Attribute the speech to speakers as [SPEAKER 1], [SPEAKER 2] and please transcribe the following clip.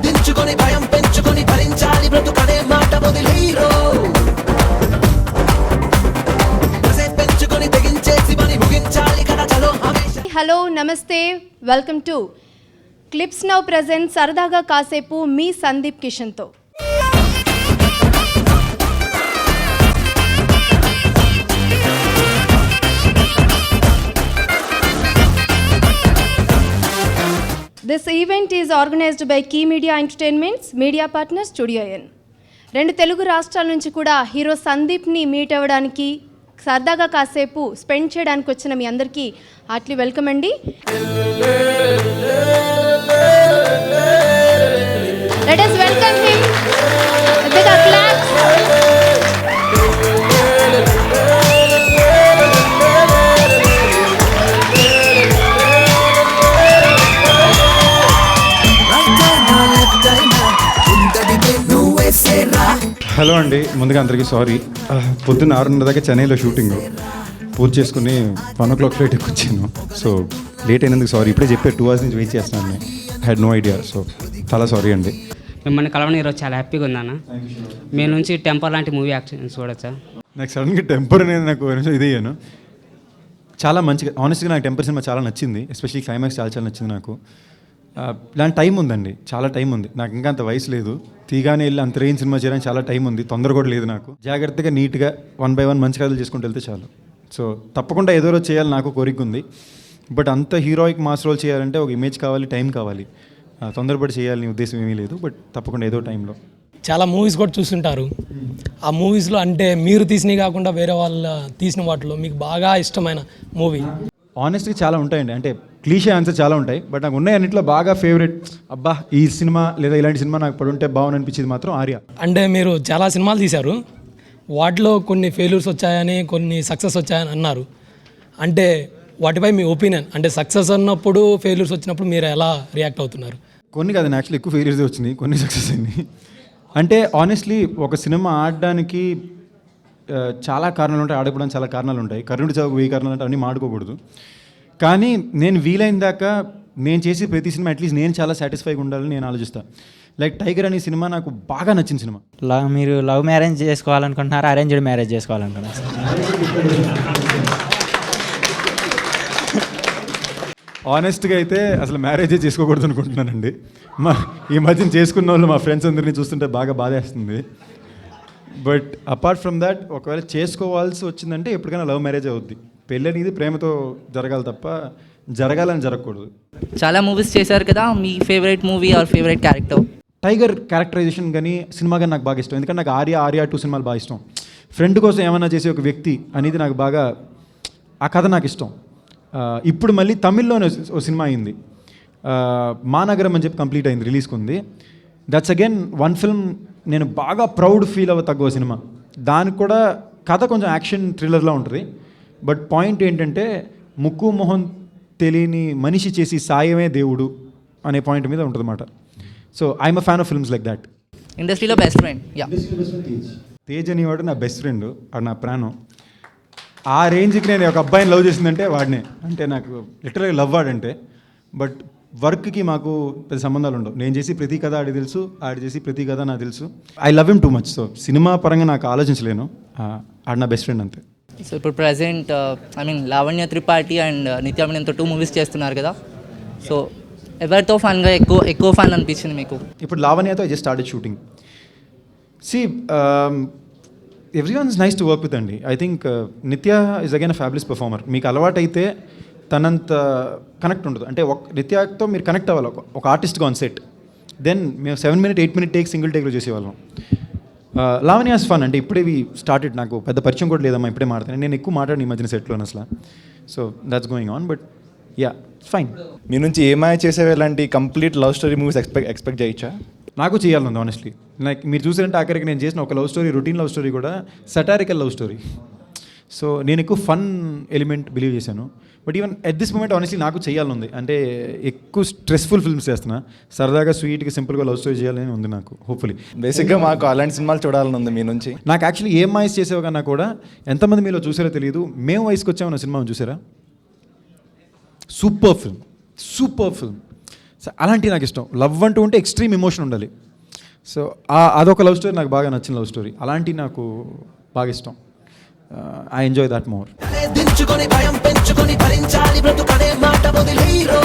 [SPEAKER 1] దించుకొని భయం పెంచుకొని భరించాలి బ్రతుకనే మాట వదిలి హీరో పెంచుకొని తెగించేసి పని ముగించాలి కదా చలో
[SPEAKER 2] హలో నమస్తే welcome to clips now present సరదాగా కాసేపు మీ Sandeep కిషన్తో. This event is organized by Key Media Entertainments, media partner Studio N. రెండు తెలుగు రాష్ట్రాల నుంచి కూడా హీరో సందీప్ని మీట్ అవ్వడానికి సరదాగా కాసేపు స్పెండ్ చేయడానికి వచ్చిన మీ అందరికీ హార్ట్లీ వెల్కమ్ అండి. Let us welcome him. Big applause.
[SPEAKER 3] Hello అండి, ముందుగా అందరికీ సారీ. పొద్దున్న 6:30 దాకా చెన్నైలో షూటింగ్ పూర్తి చేసుకుని 1 o'clock ఫ్లైట్ వచ్చాను. సో లేట్ అయినందుకు సారీ. ఇప్పుడే చెప్పే 2 hours నుంచి వెయిట్ చేస్తున్నాను. Had no idea. సో చాలా సారీ అండి.
[SPEAKER 4] మిమ్మల్ని కలవడం ఈరోజు చాలా హ్యాపీగా ఉందన్న. మీ నుంచి టెంపర్ లాంటి మూవీ యాక్షన్ చూడొచ్చా?
[SPEAKER 3] నాకు సడన్గా టెంపర్ అనేది నాకు ఇది అయ్యాను. చాలా మంచిగా ఆనెస్ట్గా నాకు టెంపర్ సినిమా చాలా నచ్చింది. ఎస్పెషల్లీ క్లైమాక్స్ చాలా చాలా నచ్చింది నాకు. ఇలాంటి టైం ఉందండి, చాలా టైం ఉంది. నాకు ఇంకా అంత వయసు లేదు. తీగానే వెళ్ళి అంత రేంజ్ సినిమా చేయడానికి చాలా టైం ఉంది. తొందర కూడా లేదు నాకు. జాగ్రత్తగా నీట్గా 1 by 1 మంచి కథలు చేసుకుంటూ వెళ్తే చాలు. సో తప్పకుండా ఏదో రోజు చేయాలి నాకు కోరిక ఉంది. బట్ అంత హీరోయిక్ మాస్ రోల్ చేయాలంటే ఒక ఇమేజ్ కావాలి, టైం కావాలి. తొందరపడి చేయాలని ఉద్దేశం ఏమీ లేదు. బట్ తప్పకుండా ఏదో టైంలో.
[SPEAKER 5] చాలా మూవీస్ కూడా చూస్తుంటారు. ఆ మూవీస్లో అంటే మీరు తీసినవి కాకుండా వేరే వాళ్ళ తీసిన వాటిలో మీకు బాగా ఇష్టమైన మూవీ?
[SPEAKER 3] ఆనెస్ట్గా చాలా ఉంటాయండి. అంటే క్లీషే ఆన్సర్ చాలా ఉంటాయి. బట్ నాకు ఉన్నాయి అన్నింటిలో బాగా ఫేవరెట్, అబ్బా ఈ సినిమా లేదా ఇలాంటి సినిమా నాకు పడుంటే బాగుంది అనిపించింది మాత్రం ఆర్య.
[SPEAKER 5] అంటే మీరు చాలా సినిమాలు తీశారు, వాటిలో కొన్ని ఫెయిల్యూర్స్ వచ్చాయని కొన్ని సక్సెస్ వచ్చాయని అన్నారు. అంటే వాటిపై మీ ఒపీనియన్, అంటే సక్సెస్ అన్నప్పుడు ఫెయిల్యూర్స్ వచ్చినప్పుడు మీరు ఎలా రియాక్ట్ అవుతున్నారు?
[SPEAKER 3] కొన్ని కాదు, యాక్చువల్లీ ఎక్కువ ఫెయిల్యూర్స్ వచ్చినాయి, కొన్ని సక్సెస్ అయినాయి. అంటే ఆనెస్ట్లీ ఒక సినిమా ఆడడానికి చాలా కారణాలు ఉంటాయి, ఆడకపోవడానికి చాలా కారణాలు ఉంటాయి. కర్ణుడి చావుకు 1000 కారణాలు అంటే అన్నీ మాడుకోకూడదు. కానీ నేను వీలైన దాకా నేను చేసి ప్రతి సినిమా అట్లీస్ట్ నేను చాలా సాటిస్ఫైగా ఉండాలని నేను ఆలోచిస్తాను. లైక్ టైగర్ అనే సినిమా నాకు బాగా నచ్చిన సినిమా.
[SPEAKER 6] మీరు లవ్ మ్యారేజ్ చేసుకోవాలనుకుంటున్నారా, అరేంజ్డ్ మ్యారేజ్ చేసుకోవాలనుకుంటున్నారు?
[SPEAKER 3] ఆనెస్ట్గా అయితే అసలు మ్యారేజే చేసుకోకూడదు అనుకుంటున్నానండి. ఈ మధ్యన చేసుకున్న వాళ్ళు మా ఫ్రెండ్స్ అందరినీ చూస్తుంటే బాగా బాధేస్తుంది. బట్ అపార్ట్ ఫ్రమ్ దాట్, ఒకవేళ చేసుకోవాల్సి వచ్చిందంటే ఎప్పటికైనా లవ్ మ్యారేజ్ అవుద్ది. పెళ్ళి అనేది ప్రేమతో జరగాలి తప్ప జరగాలని జరగకూడదు.
[SPEAKER 7] చాలా మూవీస్ చేశారు కదా, మీ favourite movie or favourite character?
[SPEAKER 3] Tiger characterization కానీ సినిమా కానీ నాకు బాగా ఇష్టం. ఎందుకంటే నాకు ఆర్య 2 సినిమాలు బాగా ఇష్టం. ఫ్రెండ్ కోసం ఏమైనా చేసే ఒక వ్యక్తి అనేది నాకు బాగా, ఆ కథ నాకు ఇష్టం. ఇప్పుడు మళ్ళీ తమిళ్లోనే ఒక సినిమా అయింది, మానగరం అని చెప్పి కంప్లీట్ అయింది, రిలీజ్కి ఉంది. దట్స్ అగైన్ వన్ ఫిల్మ్ నేను బాగా ప్రౌడ్ ఫీల్ తగ్గ సినిమా. దానికి కూడా కథ కొంచెం యాక్షన్ థ్రిల్లర్లా ఉంటుంది. బట్ పాయింట్ ఏంటంటే ముక్కు మొహం తెలియని మనిషి చేసి సాయమే దేవుడు అనే పాయింట్ మీద ఉంటుంది అన్నమాట. So I'm a fan of films like that.
[SPEAKER 7] ఇండస్ట్రీలో బెస్ట్ ఫ్రెండ్?
[SPEAKER 3] తేజ్ అనేవాడు నా బెస్ట్ ఫ్రెండ్, వాడు నా ప్రాణం. ఆ రేంజ్కి నేను ఒక అబ్బాయిని లవ్ చేసిందంటే వాడినే. అంటే నాకు లిటరల్గా లవ్ వాడంటే. బట్ వర్క్కి మాకు పెద్ద సంబంధాలు ఉండవు. నేను చేసి ప్రతి కథ ఆడి తెలుసు, ఆడి చేసి ప్రతి కథ నాకు తెలుసు. I love him too much. So cinema పరంగా నాకు ఆలోచించలేను, ఆడు నా బెస్ట్ ఫ్రెండ్ అంతే.
[SPEAKER 7] సో ఇప్పుడు ప్రజెంట్ లావణ్య త్రిపాఠి అండ్ నిత్య మీనన్తో 2 మూవీస్ చేస్తున్నారు కదా, సో ఎవరితో ఫన్గా ఎక్కువ ఫన్ అనిపించింది మీకు?
[SPEAKER 3] ఇప్పుడు లావణ్యతో I just started shooting. See everyone is nice to work with అండి. I think Nitya is again a fabulous performer. మీకు అలవాటు అయితే తనంత కనెక్ట్ ఉండదు. అంటే నిత్యతో మీరు కనెక్ట్ అవ్వాలి ఒక ఆర్టిస్ట్గా ఆన్ సెట్. దెన్ మేము 7 minute 8 minute టేక్ సింగిల్ టేక్లో చేసేవాళ్ళం. లావణ్యాస్ ఫన్. అంటే ఇప్పుడే స్టార్టెడ్, నాకు పెద్ద పరిచయం కూడా లేదమ్మా, ఇప్పుడే మాట్లాడాను. నేను ఎక్కువ మాట్లాడిన ఈ మధ్యన సెట్లో అసలు. So that's going on. But ya, fine.
[SPEAKER 8] మీ నుంచి ఏమైనా చేసే ఇలాంటి complete love story movies expect చేయొచ్చా?
[SPEAKER 3] నాకు చేయాలనుంది ఆనెస్ట్లీ. లైక్ మీరు చూసారంటే ఆఖరికి నేను చేసిన ఒక love story, routine love story కూడా సటారికల్ లవ్ స్టోరీ. సో నేను ఎక్కువ ఫన్ ఎలిమెంట్ బిలీవ్ చేశాను. But even at this moment honestly నాకు చేయాలనుంది. అంటే ఎక్కువ స్ట్రెస్ఫుల్ ఫిల్మ్స్ చేస్తున్నా, సరదాగా స్వీట్గా సింపుల్గా లవ్ స్టోరీ చేయాలని ఉంది నాకు. హోప్ఫుల్లీ
[SPEAKER 8] బేసిక్గా మాకు అలాంటి సినిమాలు చూడాలని ఉంది మీ నుంచి.
[SPEAKER 3] నాకు యాక్చువల్లీ ఏం మాయిస్ చేసేవి కన్నా కూడా, ఎంతమంది మీలో చూసారో తెలియదు, మేము వయసుకు వచ్చామన్న సినిమా చూసారా? Super film. సో అలాంటివి నాకు ఇష్టం. లవ్ అంటూ ఉంటే ఎక్స్ట్రీమ్ ఎమోషన్ ఉండాలి. సో అదొక లవ్ స్టోరీ నాకు బాగా నచ్చిన లవ్ స్టోరీ. అలాంటివి నాకు బాగా ఇష్టం. I enjoy that more.
[SPEAKER 1] దించుకొని భయం పెంచుకొని భరించాలి బ్రతుకనే మాట వదిలి హీరో